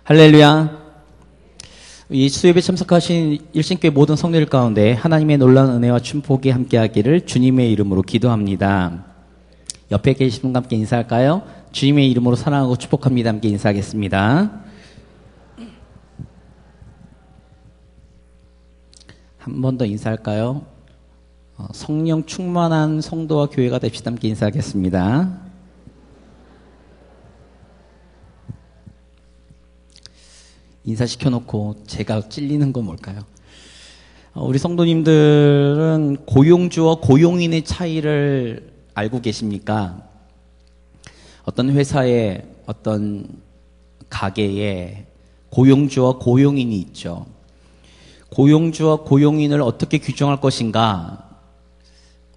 할렐루야. 이 수요일에 참석하신 일신교회 모든 성도들 가운데 하나님의 놀라운 은혜와 축복이 함께하기를 주님의 이름으로 기도합니다. 옆에 계신 분과 함께 인사할까요? 주님의 이름으로 사랑하고 축복합니다. 함께 인사하겠습니다. 한 번 더 인사할까요? 성령 충만한 성도와 교회가 됩시다. 함께 인사하겠습니다. 인사시켜놓고 제가 찔리는 건 뭘까요? 우리 성도님들은 고용주와 고용인의 차이를 알고 계십니까? 어떤 회사에, 어떤 가게에 고용주와 고용인이 있죠. 고용주와 고용인을 어떻게 규정할 것인가?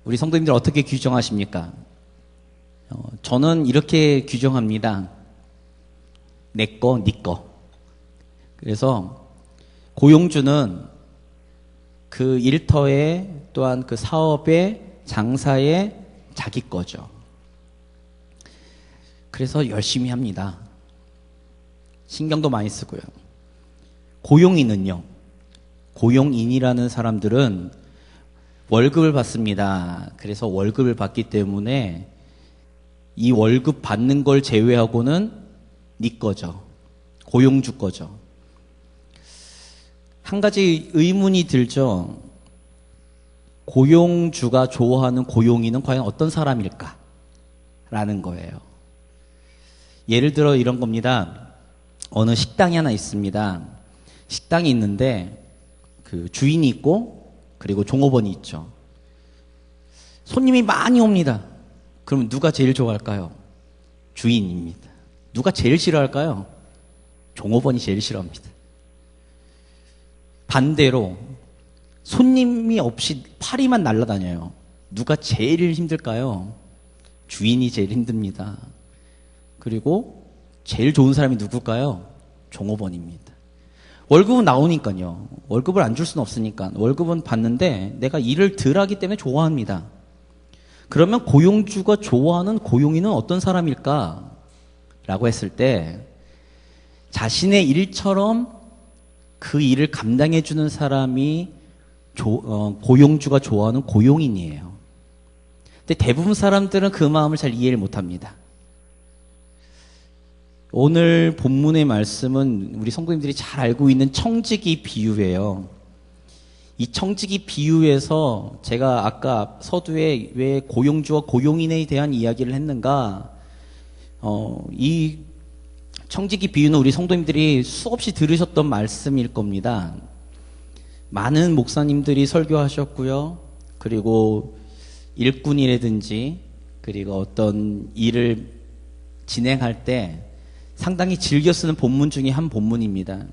우리 성도님들 어떻게 규정하십니까? 저는 이렇게 규정합니다. 내 거, 네 거. 그래서 고용주는 그 일터에 또한 그 사업에 장사에 자기 거죠. 그래서 열심히 합니다. 신경도 많이 쓰고요. 고용인은요. 고용인이라는 사람들은 월급을 받습니다. 그래서 월급을 받기 때문에 이 월급 받는 걸 제외하고는 네 거죠. 고용주 거죠. 한 가지 의문이 들죠. 고용주가 좋아하는 고용인은 과연 어떤 사람일까? 라는 거예요. 예를 들어 이런 겁니다. 어느 식당이 하나 있습니다. 식당이 있는데 그 주인이 있고 그리고 종업원이 있죠. 손님이 많이 옵니다. 그러면 누가 제일 좋아할까요? 주인입니다. 누가 제일 싫어할까요? 종업원이 제일 싫어합니다. 반대로 손님이 없이 파리만 날아다녀요. 누가 제일 힘들까요? 주인이 제일 힘듭니다. 그리고 제일 좋은 사람이 누굴까요? 종업원입니다. 월급은 나오니까요. 월급을 안 줄 수는 없으니까 월급은 받는데 내가 일을 덜 하기 때문에 좋아합니다. 그러면 고용주가 좋아하는 고용인은 어떤 사람일까? 라고 했을 때 자신의 일처럼 그 일을 감당해 주는 사람이 고용주가 좋아하는 고용인이에요. 근데 대부분 사람들은 그 마음을 잘 이해를 못합니다. 오늘 본문의 말씀은 우리 성도님들이 잘 알고 있는 청지기 비유예요. 이 청지기 비유에서 제가 아까 서두에 왜 고용주와 고용인에 대한 이야기를 했는가, 이 청지기 비유는 우리 성도님들이 수없이 들으셨던 말씀일 겁니다. 많은 목사님들이 설교하셨고요. 그리고 일꾼이라든지 그리고 어떤 일을 진행할 때 상당히 즐겨 쓰는 본문 중에 한 본문입니다.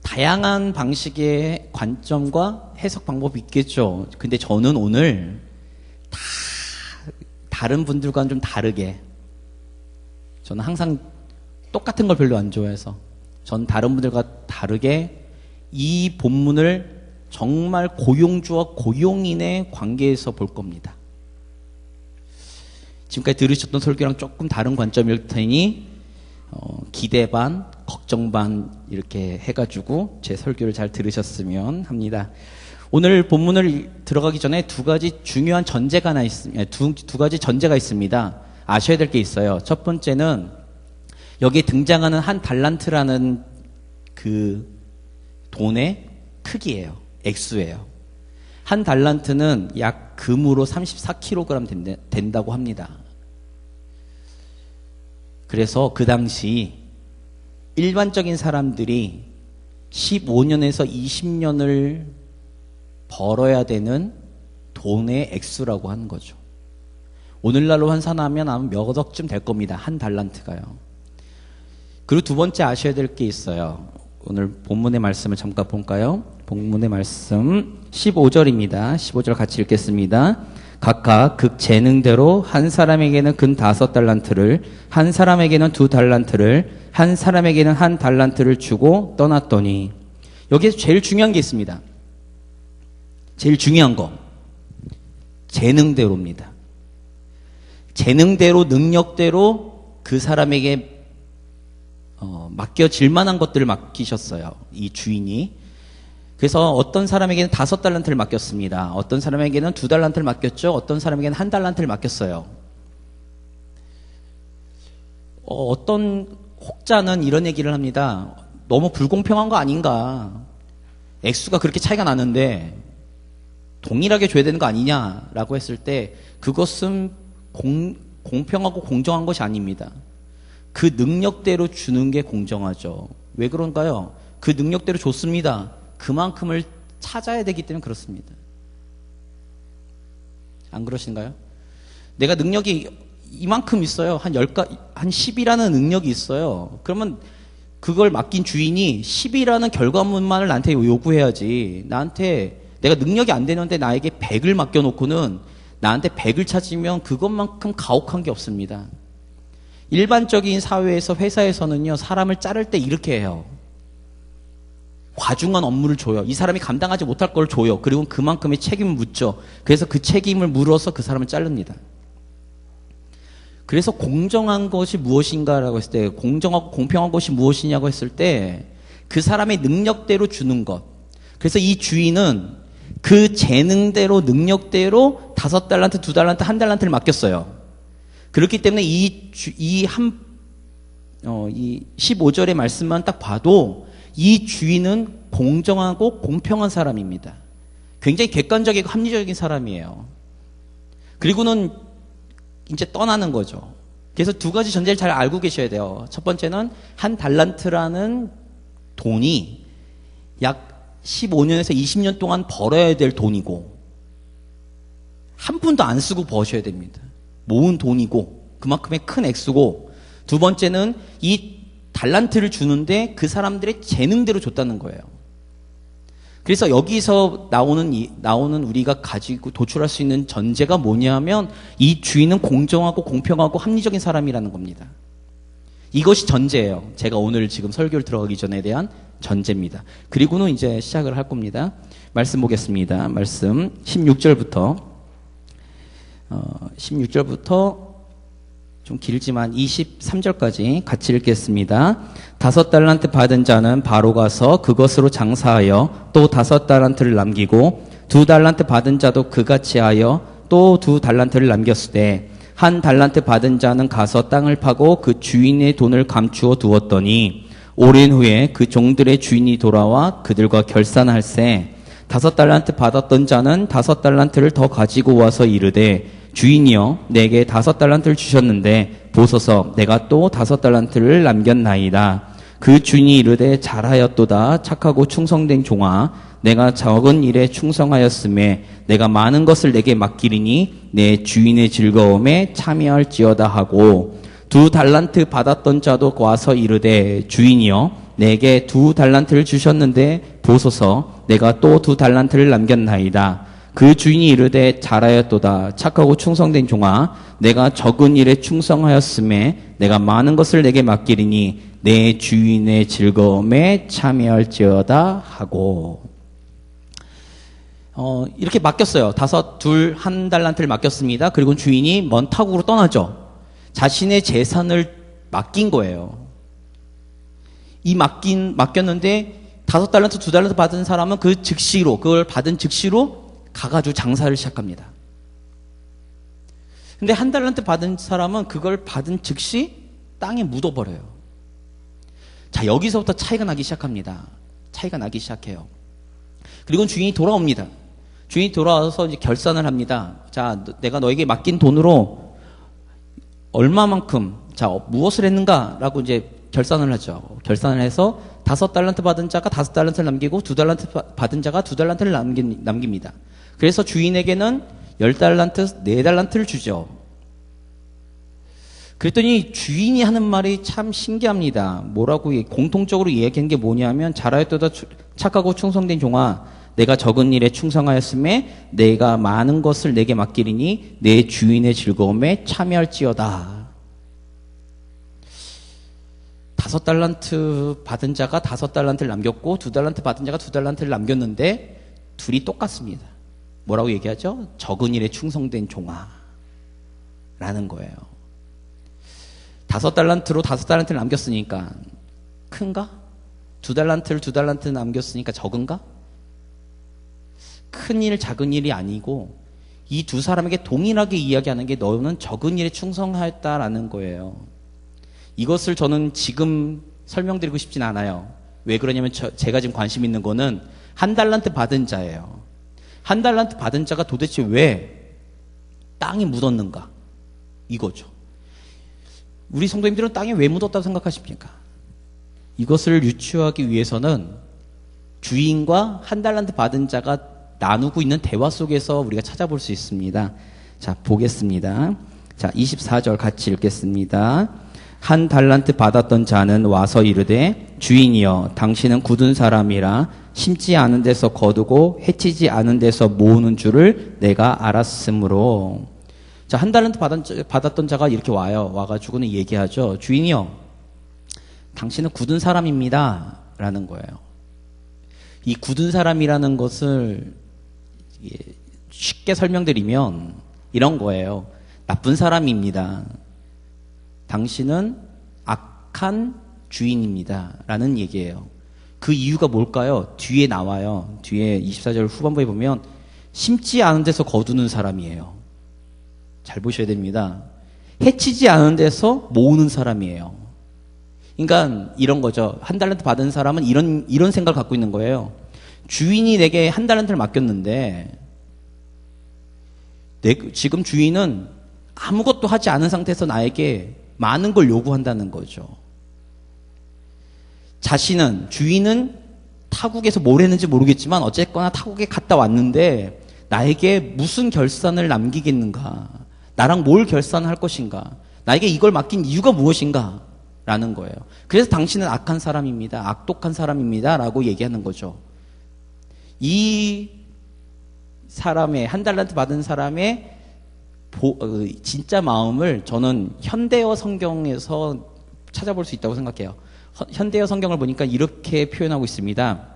다양한 방식의 관점과 해석 방법이 있겠죠. 근데 저는 오늘 다른 분들과는 좀 다르게, 저는 항상 똑같은 걸 별로 안 좋아해서 전 다른 분들과 다르게 이 본문을 정말 고용주와 고용인의 관계에서 볼 겁니다. 지금까지 들으셨던 설교랑 조금 다른 관점일 테니 기대 반, 걱정 반 이렇게 해가지고 제 설교를 잘 들으셨으면 합니다. 오늘 본문을 들어가기 전에 두 가지 중요한 전제가 하나 있습니다. 두 가지 전제가 있습니다. 아셔야 될 게 있어요. 첫 번째는 여기에 등장하는 한 달란트라는 그 돈의 크기예요. 액수예요. 한 달란트는 약 금으로 34kg 된다고 합니다. 그래서 그 당시 일반적인 사람들이 15년에서 20년을 벌어야 되는 돈의 액수라고 하는 거죠. 오늘날로 환산하면 아마 몇 억쯤 될 겁니다. 한 달란트가요. 그리고 두 번째 아셔야 될 게 있어요. 오늘 본문의 말씀을 잠깐 볼까요? 본문의 말씀 15절입니다. 15절 같이 읽겠습니다. 각각 극 재능대로 한 사람에게는 근 5달란트를, 한 사람에게는 2달란트를, 한 사람에게는 1달란트를 주고 떠났더니, 여기에서 제일 중요한 게 있습니다. 제일 중요한 거, 재능대로입니다. 재능대로, 능력대로 그 사람에게 맡겨질 만한 것들을 맡기셨어요. 이 주인이. 그래서 어떤 사람에게는 5달란트를 맡겼습니다. 어떤 사람에게는 2달란트를 맡겼죠. 어떤 사람에게는 1달란트를 맡겼어요. 어떤 혹자는 이런 얘기를 합니다. 너무 불공평한 거 아닌가. 액수가 그렇게 차이가 나는데 동일하게 줘야 되는 거 아니냐라고 했을 때 그것은 공평하고 공정한 것이 아닙니다. 그 능력대로 주는 게 공정하죠. 왜 그런가요? 그 능력대로 줬습니다. 그만큼을 찾아야 되기 때문에 그렇습니다. 안 그러신가요? 내가 능력이 이만큼 있어요. 한 10이라는 능력이 있어요. 그러면 그걸 맡긴 주인이 10이라는 결과물만을 나한테 요구해야지. 나한테 내가 능력이 안 되는데 나에게 100을 맡겨놓고는 나한테 100을 찾으면 그것만큼 가혹한 게 없습니다. 일반적인 사회에서 회사에서는요. 사람을 자를 때 이렇게 해요. 과중한 업무를 줘요. 이 사람이 감당하지 못할 걸 줘요. 그리고 그만큼의 책임을 묻죠. 그래서 그 책임을 물어서 그 사람을 자릅니다. 그래서 공정한 것이 무엇인가라고 했을 때, 공정하고 공평한 것이 무엇이냐고 했을 때 그 사람의 능력대로 주는 것. 그래서 이 주인은 그 재능대로 능력대로 5달란트, 2달란트, 1달란트를 맡겼어요. 그렇기 때문에 이 15절의 말씀만 딱 봐도 이 주인은 공정하고 공평한 사람입니다. 굉장히 객관적이고 합리적인 사람이에요. 그리고는 이제 떠나는 거죠. 그래서 2가지 전제를 잘 알고 계셔야 돼요. 첫 번째는 1달란트라는 돈이 약 15년에서 20년 동안 벌어야 될 돈이고 한 푼도 안 쓰고 버셔야 됩니다. 모은 돈이고 그만큼의 큰 액수고, 두 번째는 이 달란트를 주는데 그 사람들의 재능대로 줬다는 거예요. 그래서 여기서 나오는 우리가 가지고 도출할 수 있는 전제가 뭐냐면 이 주인은 공정하고 공평하고 합리적인 사람이라는 겁니다. 이것이 전제예요. 제가 오늘 지금 설교를 들어가기 전에 대한 전제입니다. 그리고는 이제 시작을 할 겁니다. 말씀 보겠습니다. 말씀 16절부터 좀 길지만 23절까지 같이 읽겠습니다. 5달란트 받은 자는 바로 가서 그것으로 장사하여 또 5달란트를 남기고 2달란트 받은 자도 그같이 하여 또 2달란트를 남겼으되 1달란트 받은 자는 가서 땅을 파고 그 주인의 돈을 감추어 두었더니 오랜 후에 그 종들의 주인이 돌아와 그들과 결산할세 5달란트 받았던 자는 5달란트를 더 가지고 와서 이르되 주인이여 내게 5달란트를 주셨는데 보소서 내가 또 5달란트를 남겼나이다. 그 주인이 이르되 잘하였도다 착하고 충성된 종아 내가 적은 일에 충성하였음에 내가 많은 것을 내게 맡기리니 내 주인의 즐거움에 참여할지어다 하고 2달란트 받았던 자도 와서 이르되 주인이여 내게 2달란트를 주셨는데 보소서 내가 또 2달란트를 남겼나이다. 그 주인이 이르되 잘하였도다 착하고 충성된 종아 내가 적은 일에 충성하였음에 내가 많은 것을 내게 맡기리니 내 주인의 즐거움에 참여할지어다 하고 이렇게 맡겼어요. 1달란트를 맡겼습니다. 그리고 주인이 먼 타국으로 떠나죠. 자신의 재산을 맡긴 거예요. 맡겼는데 5달란트, 2달란트 받은 사람은 그걸 받은 즉시로 가가지고 장사를 시작합니다. 근데 1달란트 받은 사람은 그걸 받은 즉시 땅에 묻어버려요. 자, 여기서부터 차이가 나기 시작합니다. 차이가 나기 시작해요. 그리고 주인이 돌아옵니다. 주인이 돌아와서 이제 결산을 합니다. 자, 내가 너에게 맡긴 돈으로 얼마만큼, 자, 무엇을 했는가라고 이제 결산을 하죠. 결산을 해서 5달란트 받은 자가 5달란트를 남기고 2달란트 받은 자가 2달란트를 남깁니다. 그래서 주인에게는 10달란트, 4달란트를 주죠. 그랬더니 주인이 하는 말이 참 신기합니다. 뭐라고 공통적으로 얘기한 게 뭐냐면 잘하였도다 착하고 충성된 종아 내가 적은 일에 충성하였음에 내가 많은 것을 내게 맡기리니 내 주인의 즐거움에 참여할지어다. 5달란트 받은 자가 5달란트를 남겼고 2달란트 받은 자가 2달란트를 남겼는데 둘이 똑같습니다. 뭐라고 얘기하죠? 적은 일에 충성된 종아 라는 거예요. 5달란트로 5달란트를 남겼으니까 큰가? 2달란트를 2달란트 남겼으니까 적은가? 큰 일, 작은 일이 아니고 이 두 사람에게 동일하게 이야기하는 게 너는 적은 일에 충성하였다라는 거예요. 이것을 저는 지금 설명드리고 싶진 않아요. 왜 그러냐면 제가 지금 관심 있는 거는 1달란트 받은 자예요. 1달란트 받은 자가 도대체 왜 땅에 묻었는가? 이거죠. 우리 성도님들은 땅에 왜 묻었다고 생각하십니까? 이것을 유추하기 위해서는 주인과 1달란트 받은 자가 나누고 있는 대화 속에서 우리가 찾아볼 수 있습니다. 자, 보겠습니다. 자, 24절 같이 읽겠습니다. 1달란트 받았던 자는 와서 이르되 주인이여 당신은 굳은 사람이라 심지 않은 데서 거두고 해치지 않은 데서 모으는 줄을 내가 알았으므로. 자, 1달란트 받았던 자가 이렇게 와가지고는 얘기하죠. 주인이여 당신은 굳은 사람입니다 라는 거예요. 이 굳은 사람이라는 것을 쉽게 설명드리면 이런 거예요. 나쁜 사람입니다. 당신은 악한 주인입니다 라는 얘기예요. 그 이유가 뭘까요? 뒤에 나와요. 뒤에 24절 후반부에 보면 심지 않은 데서 거두는 사람이에요. 잘 보셔야 됩니다. 해치지 않은 데서 모으는 사람이에요. 그러니까 이런 거죠. 1달란트 받은 사람은 이런 생각을 갖고 있는 거예요. 주인이 내게 1달란트를 맡겼는데 지금 주인은 아무것도 하지 않은 상태에서 나에게 많은 걸 요구한다는 거죠. 주인은 타국에서 뭘 했는지 모르겠지만 어쨌거나 타국에 갔다 왔는데 나에게 무슨 결산을 남기겠는가? 나랑 뭘 결산할 것인가? 나에게 이걸 맡긴 이유가 무엇인가? 라는 거예요. 그래서 당신은 악한 사람입니다. 악독한 사람입니다. 라고 얘기하는 거죠. 이 사람의 1달란트 받은 사람의 진짜 마음을 저는 현대어 성경에서 찾아볼 수 있다고 생각해요. 현대어 성경을 보니까 이렇게 표현하고 있습니다.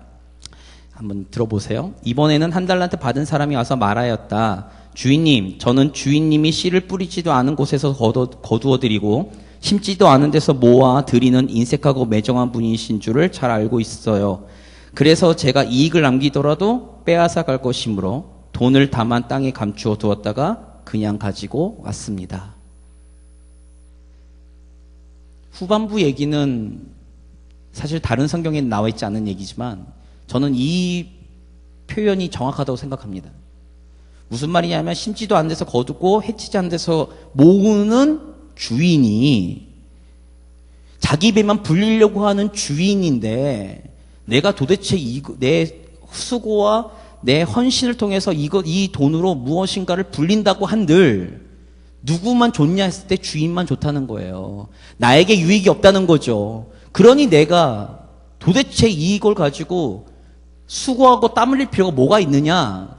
한번 들어보세요. 이번에는 1달란트 받은 사람이 와서 말하였다. 주인님, 저는 주인님이 씨를 뿌리지도 않은 곳에서 거두어드리고 심지도 않은 데서 모아 드리는 인색하고 매정한 분이신 줄을 잘 알고 있어요. 그래서 제가 이익을 남기더라도 빼앗아 갈 것이므로 돈을 다만 땅에 감추어 두었다가 그냥 가지고 왔습니다. 후반부 얘기는 사실 다른 성경에는 나와 있지 않은 얘기지만 저는 이 표현이 정확하다고 생각합니다. 무슨 말이냐면 심지도 않은 데서 거두고 해치지 않은 데서 모으는 주인이 자기 배만 불리려고 하는 주인인데 내가 도대체 내 수고와 내 헌신을 통해서 이 돈으로 무엇인가를 불린다고 한들 누구만 좋냐 했을 때 주인만 좋다는 거예요. 나에게 유익이 없다는 거죠. 그러니 내가 도대체 이걸 가지고 수고하고 땀 흘릴 필요가 뭐가 있느냐?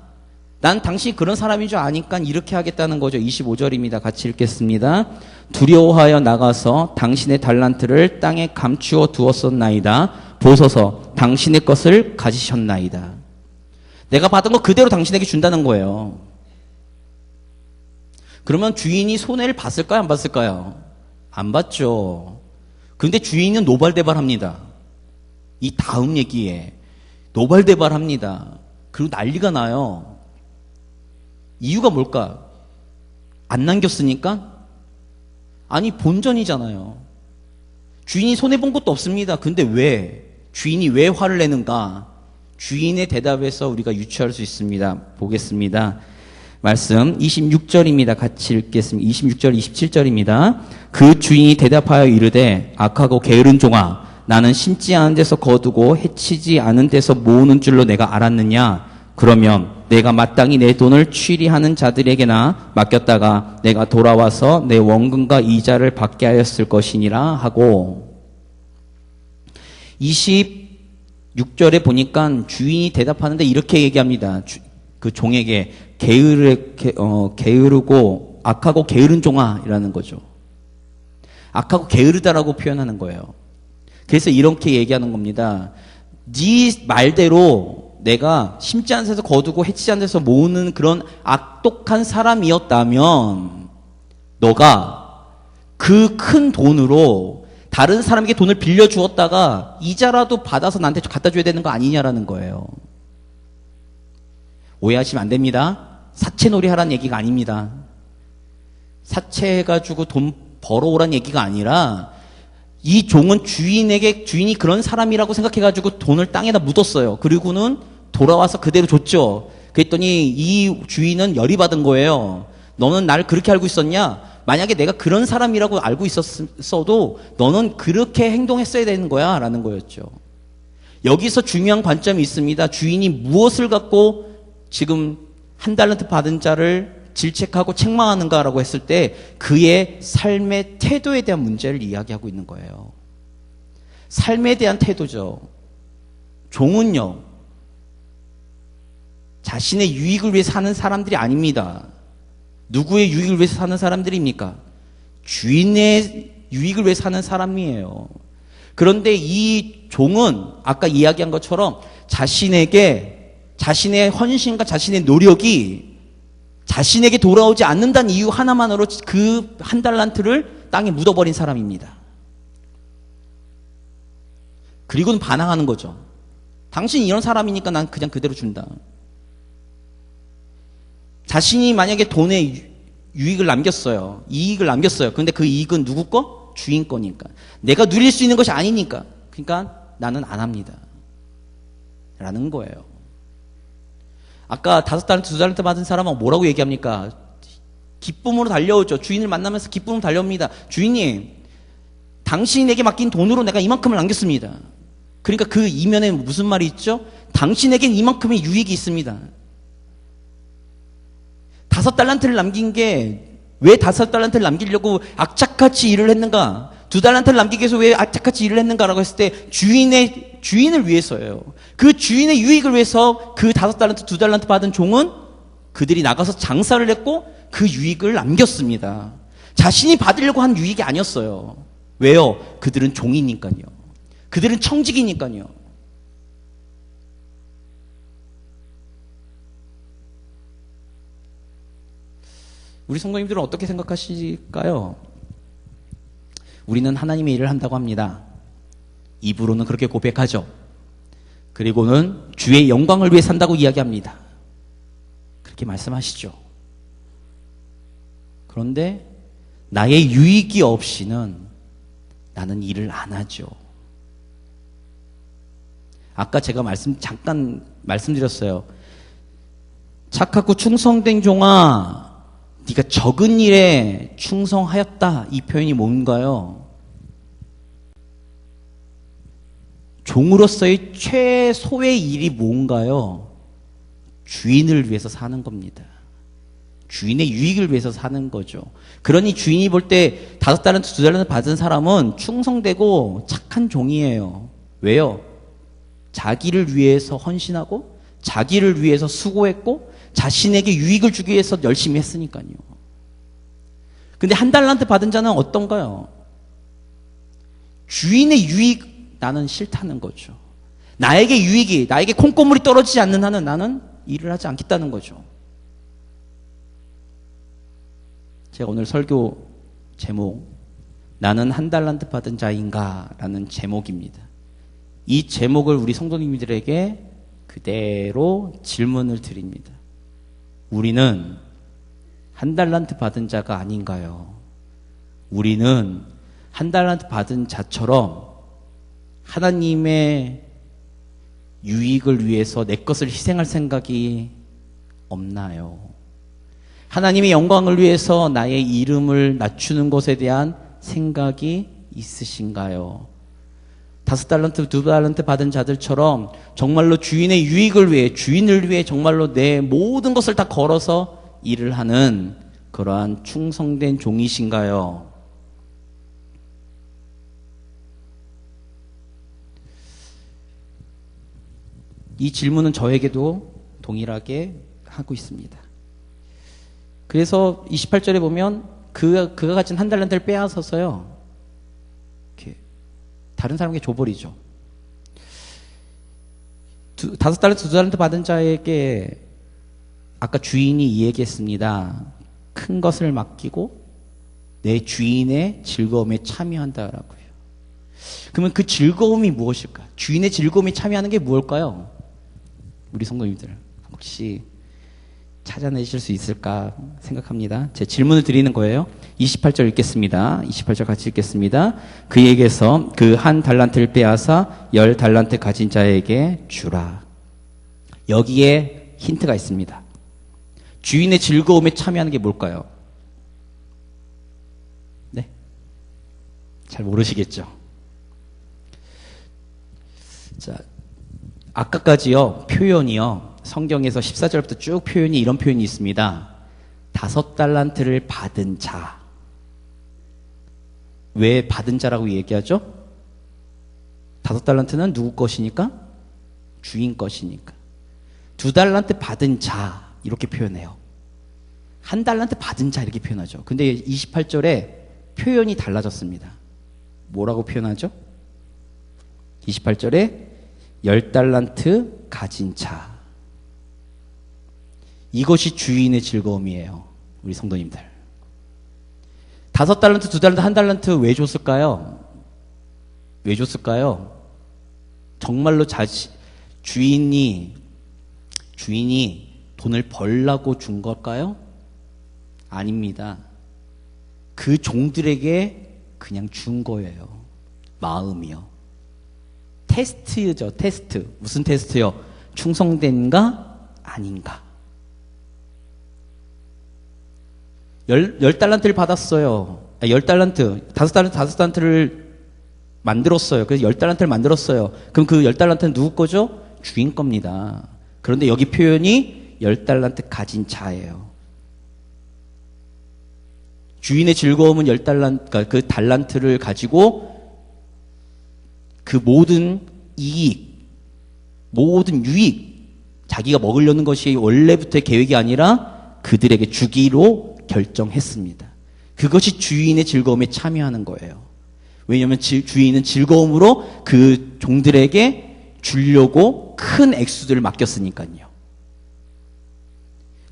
난 당신이 그런 사람인 줄 아니까 이렇게 하겠다는 거죠. 25절입니다. 같이 읽겠습니다. 두려워하여 나가서 당신의 달란트를 땅에 감추어 두었었나이다. 보소서 당신의 것을 가지셨나이다. 내가 받은 거 그대로 당신에게 준다는 거예요. 그러면 주인이 손해를 봤을까요? 안 봤을까요? 안 봤죠. 그런데 주인은 노발대발합니다. 이 다음 얘기에 노발대발합니다. 그리고 난리가 나요. 이유가 뭘까? 안 남겼으니까? 아니 본전이잖아요. 주인이 손해본 것도 없습니다. 근데 주인이 왜 화를 내는가? 주인의 대답에서 우리가 유추할 수 있습니다. 보겠습니다. 말씀 26절입니다. 같이 읽겠습니다. 26절 27절입니다. 그 주인이 대답하여 이르되 악하고 게으른 종아 나는 심지 않은 데서 거두고 해치지 않은 데서 모으는 줄로 내가 알았느냐? 그러면 내가 마땅히 내 돈을 취리하는 자들에게나 맡겼다가 내가 돌아와서 내 원금과 이자를 받게 하였을 것이니라 하고 26절에 보니까 주인이 대답하는데 이렇게 얘기합니다. 그 종에게 게으르고 악하고 게으른 종아이라는 거죠. 악하고 게으르다라고 표현하는 거예요. 그래서 이렇게 얘기하는 겁니다. 네 말대로 내가 심지 않은 데서 거두고 해치지 않은 데서 모으는 그런 악독한 사람이었다면 너가 그 큰 돈으로 다른 사람에게 돈을 빌려 주었다가 이자라도 받아서 나한테 갖다 줘야 되는 거 아니냐라는 거예요. 오해하시면 안 됩니다. 사채놀이 하라는 얘기가 아닙니다. 사채해가지고 돈 벌어오라는 얘기가 아니라 이 종은 주인이 그런 사람이라고 생각해가지고 돈을 땅에다 묻었어요. 그리고는 돌아와서 그대로 줬죠. 그랬더니 이 주인은 열이 받은 거예요. 너는 나를 그렇게 알고 있었냐? 만약에 내가 그런 사람이라고 알고 있었어도 너는 그렇게 행동했어야 되는 거야 라는 거였죠. 여기서 중요한 관점이 있습니다. 주인이 무엇을 갖고 지금 한 달란트 받은 자를 질책하고 책망하는가라고 했을 때 그의 삶의 태도에 대한 문제를 이야기하고 있는 거예요. 삶에 대한 태도죠. 종은요, 자신의 유익을 위해 사는 사람들이 아닙니다. 누구의 유익을 위해서 사는 사람들입니까? 주인의 유익을 위해 사는 사람이에요. 그런데 이 종은 아까 이야기한 것처럼 자신의 헌신과 자신의 노력이 자신에게 돌아오지 않는다는 이유 하나만으로 그 한 달란트를 땅에 묻어버린 사람입니다. 그리고는 반항하는 거죠. 당신이 이런 사람이니까 난 그냥 그대로 준다. 자신이 만약에 돈에 유익을 남겼어요. 이익을 남겼어요. 그런데 그 이익은 누구 거? 주인 거니까. 내가 누릴 수 있는 것이 아니니까. 그러니까 나는 안 합니다. 라는 거예요. 아까 5달란트, 2달란트 받은 사람은 뭐라고 얘기합니까? 기쁨으로 달려오죠. 주인을 만나면서 기쁨으로 달려옵니다. 주인님, 당신에게 맡긴 돈으로 내가 이만큼을 남겼습니다. 그러니까 그 이면에 무슨 말이 있죠? 당신에겐 이만큼의 유익이 있습니다. 5달란트를 남긴 게 왜 5달란트를 남기려고 악착같이 일을 했는가? 2달란트를 남기기 위해서 왜 악착같이 일을 했는가라고 했을 때 주인을 위해서예요. 그 주인의 유익을 위해서 그 5달란트, 2달란트 받은 종은 그들이 나가서 장사를 했고 그 유익을 남겼습니다. 자신이 받으려고 한 유익이 아니었어요. 왜요? 그들은 종이니까요. 그들은 청직이니까요. 우리 성도님들은 어떻게 생각하실까요? 우리는 하나님의 일을 한다고 합니다. 입으로는 그렇게 고백하죠. 그리고는 주의 영광을 위해 산다고 이야기합니다. 그렇게 말씀하시죠. 그런데 나의 유익이 없이는 나는 일을 안 하죠. 아까 제가 잠깐 말씀드렸어요. 착하고 충성된 종아, 네가 적은 일에 충성하였다. 이 표현이 뭔가요? 종으로서의 최소의 일이 뭔가요? 주인을 위해서 사는 겁니다. 주인의 유익을 위해서 사는 거죠. 그러니 주인이 볼 때 5달란트, 2달란트 받은 사람은 충성되고 착한 종이에요. 왜요? 자기를 위해서 헌신하고 자기를 위해서 수고했고 자신에게 유익을 주기 위해서 열심히 했으니까요. 근데 1달란트 받은 자는 어떤가요? 주인의 유익 나는 싫다는 거죠. 나에게 유익이, 나에게 콩고물이 떨어지지 않는 한은 나는 일을 하지 않겠다는 거죠. 제가 오늘 설교 제목, 나는 1달란트 받은 자인가? 라는 제목입니다. 이 제목을 우리 성도님들에게 그대로 질문을 드립니다. 우리는 1달란트 받은 자가 아닌가요? 우리는 1달란트 받은 자처럼 하나님의 유익을 위해서 내 것을 희생할 생각이 없나요? 하나님의 영광을 위해서 나의 이름을 낮추는 것에 대한 생각이 있으신가요? 5달란트, 2달란트 받은 자들처럼 정말로 주인의 유익을 위해, 주인을 위해 정말로 내 모든 것을 다 걸어서 일을 하는 그러한 충성된 종이신가요? 이 질문은 저에게도 동일하게 하고 있습니다. 그래서 28절에 보면 그가 가진 1달란트를 빼앗아서요, 이렇게 다른 사람에게 줘버리죠. 5달란트, 2달란트 받은 자에게 아까 주인이 이 얘기했습니다. 큰 것을 맡기고 내 주인의 즐거움에 참여한다라고요. 그러면 그 즐거움이 무엇일까? 주인의 즐거움에 참여하는 게 무엇일까요? 우리 성도님들 혹시 찾아내실 수 있을까 생각합니다. 제 질문을 드리는 거예요. 28절 읽겠습니다. 28절 같이 읽겠습니다. 그에게서 그 한 달란트를 빼앗아 10달란트 가진 자에게 주라. 여기에 힌트가 있습니다. 주인의 즐거움에 참여하는 게 뭘까요? 네? 잘 모르시겠죠? 자, 아까까지요, 표현이요, 성경에서 14절부터 쭉 표현이 이런 표현이 있습니다. 5달란트를 받은 자. 왜 받은 자라고 얘기하죠? 5달란트는 누구 것이니까? 주인 것이니까. 2달란트 받은 자 이렇게 표현해요. 1달란트 받은 자 이렇게 표현하죠. 근데 28절에 표현이 달라졌습니다. 뭐라고 표현하죠? 28절에 10달란트 가진 자. 이것이 주인의 즐거움이에요. 우리 성도님들. 5달란트, 2달란트, 1달란트 왜 줬을까요? 왜 줬을까요? 정말로 주인이 돈을 벌라고 준 걸까요? 아닙니다. 그 종들에게 그냥 준 거예요. 마음이요. 테스트죠, 테스트. 무슨 테스트요? 충성된가? 아닌가? 10달란트를 받았어요. 10달란트, 5달란트를 만들었어요. 그래서 10달란트를 만들었어요. 그럼 그 10달란트는 누구 거죠? 주인 겁니다. 그런데 여기 표현이 10달란트 가진 자예요. 주인의 즐거움은 10달란트, 그러니까 그 달란트를 가지고 그 모든 이익, 모든 유익, 자기가 먹으려는 것이 원래부터의 계획이 아니라 그들에게 주기로 결정했습니다. 그것이 주인의 즐거움에 참여하는 거예요. 왜냐하면 주인은 즐거움으로 그 종들에게 주려고 큰 액수들을 맡겼으니까요.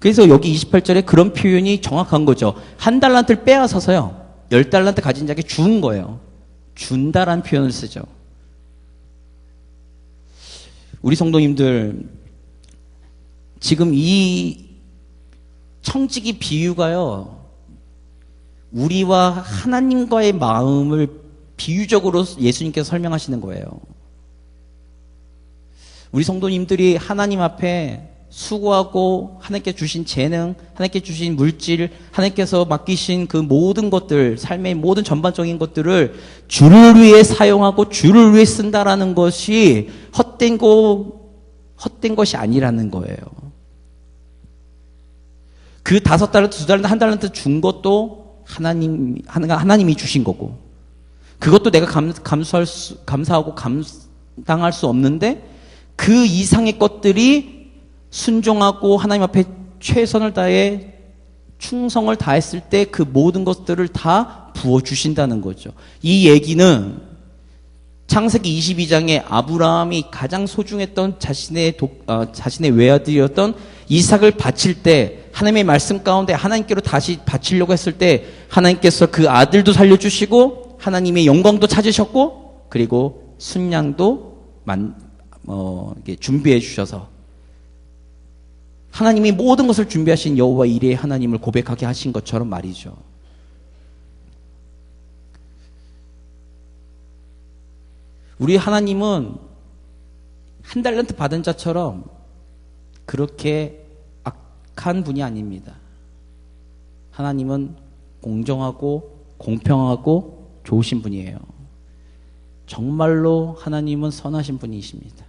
그래서 여기 28절에 그런 표현이 정확한 거죠. 1달란트를 빼앗아서요, 10달란트 가진 자에게 준 거예요. 준다라는 표현을 쓰죠. 우리 성도님들, 지금 이 청지기 비유가요, 우리와 하나님과의 마음을 비유적으로 예수님께서 설명하시는 거예요. 우리 성도님들이 하나님 앞에 수고하고 하나님께 주신 재능, 하나님께 주신 물질, 하나님께서 맡기신 그 모든 것들, 삶의 모든 전반적인 것들을 주를 위해 사용하고 주를 위해 쓴다라는 것이 헛된 것이 아니라는 거예요. 그 5달란트, 2달란트, 1달란트 준 것도 하나님이 주신 거고, 그것도 내가 감사하고 감당할 수 없는데, 그 이상의 것들이 순종하고 하나님 앞에 최선을 다해 충성을 다했을 때 그 모든 것들을 다 부어주신다는 거죠. 이 얘기는 창세기 22장에 아브라함이 가장 소중했던 자신의 외아들이었던 이삭을 바칠 때, 하나님의 말씀 가운데 하나님께로 다시 바치려고 했을 때 하나님께서 그 아들도 살려주시고 하나님의 영광도 찾으셨고, 그리고 순양도 준비해 주셔서 하나님이 모든 것을 준비하신 여호와 이레의 하나님을 고백하게 하신 것처럼 말이죠. 우리 하나님은 1달란트 받은 자처럼 그렇게 악한 분이 아닙니다. 하나님은 공정하고 공평하고 좋으신 분이에요. 정말로 하나님은 선하신 분이십니다.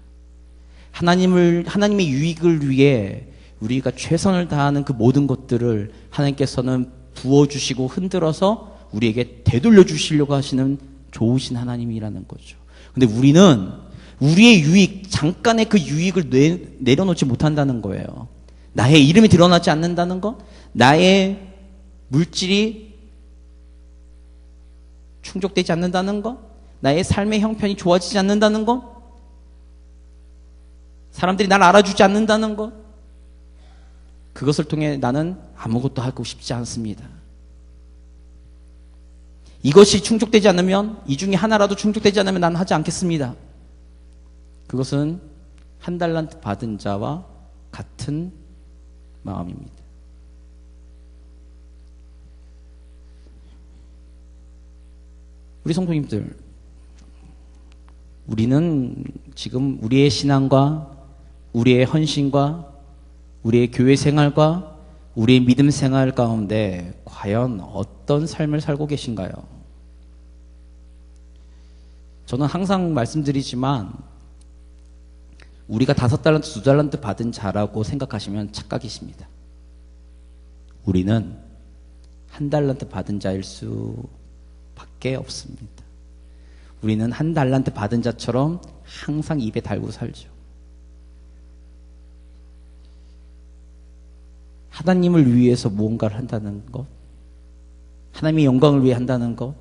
하나님의 유익을 위해 우리가 최선을 다하는 그 모든 것들을 하나님께서는 부어주시고 흔들어서 우리에게 되돌려 주시려고 하시는 좋으신 하나님이라는 거죠. 근데 우리는 우리의 유익, 잠깐의 그 유익을 내려놓지 못한다는 거예요. 나의 이름이 드러나지 않는다는 것, 나의 물질이 충족되지 않는다는 것, 나의 삶의 형편이 좋아지지 않는다는 것, 사람들이 날 알아주지 않는다는 것, 그것을 통해 나는 아무것도 하고 싶지 않습니다. 이것이 충족되지 않으면, 이 중에 하나라도 충족되지 않으면 난 하지 않겠습니다. 그것은 한 달란트 받은 자와 같은 마음입니다. 우리 성도님들, 우리는 지금 우리의 신앙과 우리의 헌신과 우리의 교회 생활과 우리의 믿음 생활 가운데 과연 어떤 삶을 살고 계신가요? 저는 항상 말씀드리지만 우리가 5달란트, 2달란트 받은 자라고 생각하시면 착각이십니다. 우리는 1달란트 받은 자일 수밖에 없습니다. 우리는 1달란트 받은 자처럼 항상 입에 달고 살죠. 하나님을 위해서 무언가를 한다는 것, 하나님의 영광을 위해 한다는 것,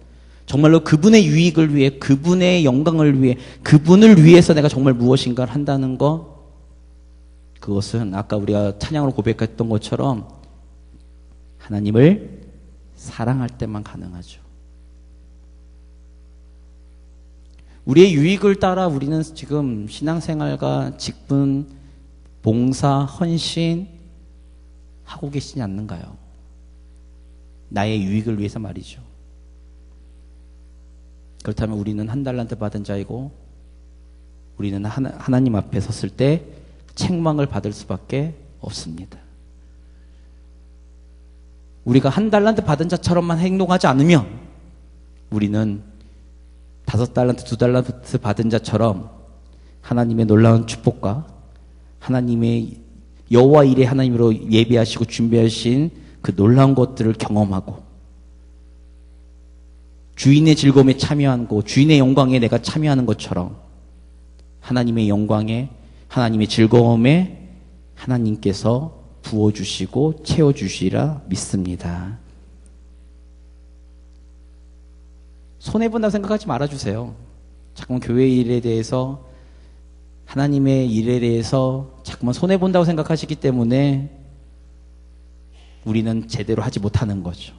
정말로 그분의 유익을 위해, 그분의 영광을 위해, 그분을 위해서 내가 정말 무엇인가를 한다는 것, 그것은 아까 우리가 찬양으로 고백했던 것처럼 하나님을 사랑할 때만 가능하죠. 우리의 유익을 따라 우리는 지금 신앙생활과 직분, 봉사, 헌신 하고 계시지 않는가요? 나의 유익을 위해서 말이죠. 그렇다면 우리는 1달란트 받은 자이고 우리는 하나님 앞에 섰을 때 책망을 받을 수밖에 없습니다. 우리가 1달란트 받은 자처럼만 행동하지 않으면 우리는 5달란트, 2달란트 받은 자처럼 하나님의 놀라운 축복과 하나님의 여호와 일의 하나님으로 예비하시고 준비하신 그 놀라운 것들을 경험하고 주인의 즐거움에 참여하고 주인의 영광에 내가 참여하는 것처럼 하나님의 영광에, 하나님의 즐거움에 하나님께서 부어주시고 채워주시라 믿습니다. 손해본다고 생각하지 말아주세요. 자꾸만 교회 일에 대해서, 하나님의 일에 대해서 자꾸만 손해본다고 생각하시기 때문에 우리는 제대로 하지 못하는 거죠.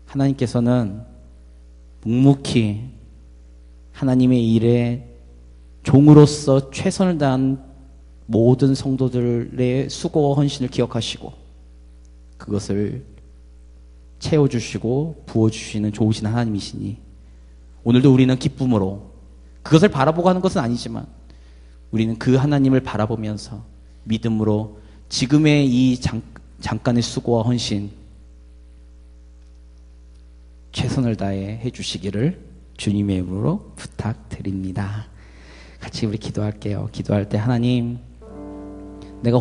하나님께서는 묵묵히 하나님의 일에 종으로서 최선을 다한 모든 성도들의 수고와 헌신을 기억하시고 그것을 채워주시고 부어주시는 좋으신 하나님이시니 오늘도 우리는 기쁨으로 그것을 바라보고 하는 것은 아니지만 우리는 그 하나님을 바라보면서 믿음으로 지금의 이 잠깐의 수고와 헌신 최선을 다해 해주시기를 주님의 이름으로 부탁드립니다. 같이 우리 기도할게요. 기도할 때 하나님, 내가